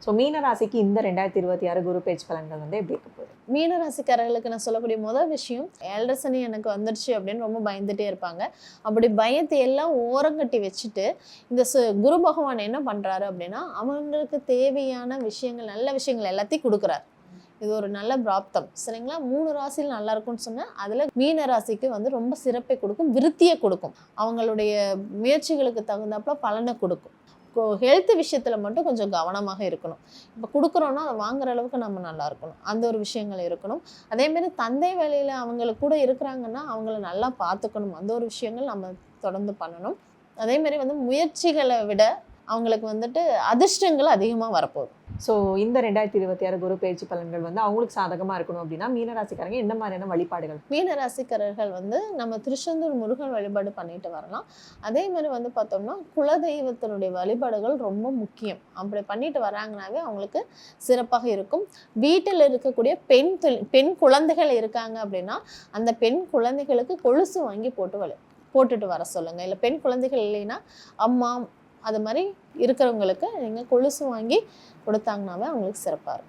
So மீன ராசிக்கு இந்த 2026 குரு பேச்சு பலன்கள் வந்து எப்படி இருக்க போகுது? மீன ராசிக்காரர்களுக்கு நான் சொல்லக்கூடிய முதல் விஷயம், ஏழரை சனி எனக்கு வந்துடுச்சு அப்படின்னு ரொம்ப பயந்துட்டே இருப்பாங்க. அப்படி பயத்தை எல்லாம் ஓரங்கட்டி வச்சுட்டு இந்த குரு பகவான் என்ன பண்றாரு அப்படின்னா, அவங்களுக்கு தேவையான விஷயங்கள், நல்ல விஷயங்கள் எல்லாத்தையும் கொடுக்குறாரு. இது ஒரு நல்ல பிராப்தம், சரிங்களா? 3 ராசியில் நல்லா இருக்கும்னு சொன்னேன். அதில் மீன ராசிக்கு வந்து ரொம்ப சிறப்பை கொடுக்கும், விருத்தியை கொடுக்கும், அவங்களுடைய முயற்சிகளுக்கு தகுந்தாப்புல பலனை கொடுக்கும். ஹெல்த் விஷயத்தில் மட்டும் கொஞ்சம் கவனமாக இருக்கணும். இப்போ கொடுக்குறோன்னா அதை வாங்குற அளவுக்கு நம்ம நல்லா இருக்கணும், அந்த ஒரு விஷயங்கள் இருக்கணும். அதேமாரி தந்தை வேலையில் அவங்களுக்கு கூட இருக்கிறாங்கன்னா அவங்கள நல்லா பார்த்துக்கணும், அந்த ஒரு விஷயங்கள் நம்ம தொடர்ந்து பண்ணணும். அதேமாரி வந்து முயற்சிகளை விட அவங்களுக்கு வந்துட்டு அதிர்ஷ்டங்கள் அதிகமாக வரப்போகுது. ஸோ இந்த 2026 குரு பயிற்சி பலன்கள் வந்து அவங்களுக்கு சாதகமாக இருக்கணும் அப்படின்னா மீனராசிக்காரங்க என்ன மாதிரியான வழிபாடுகள்? மீனராசிக்காரர்கள் வந்து நம்ம திருச்செந்தூர் முருகன் வழிபாடு பண்ணிட்டு வரலாம். அதே மாதிரி வந்து பார்த்தோம்னா குலதெய்வத்தினுடைய வழிபாடுகள் ரொம்ப முக்கியம். அப்படி பண்ணிட்டு வராங்கனாவே அவங்களுக்கு சிறப்பாக இருக்கும். வீட்டில் இருக்கக்கூடிய பெண் குழந்தைகள் இருக்காங்க அப்படின்னா அந்த பெண் குழந்தைகளுக்கு கொலுசு வாங்கி போட்டுட்டு வர சொல்லுங்கள். இல்லை பெண் குழந்தைகள் இல்லைன்னா அம்மா அது மாதிரி இருக்கிறவங்களுக்கு நீங்கள் கொலுசு வாங்கி கொடுத்தாங்கனாவே அவங்களுக்கு சிறப்பாக இருக்கும்.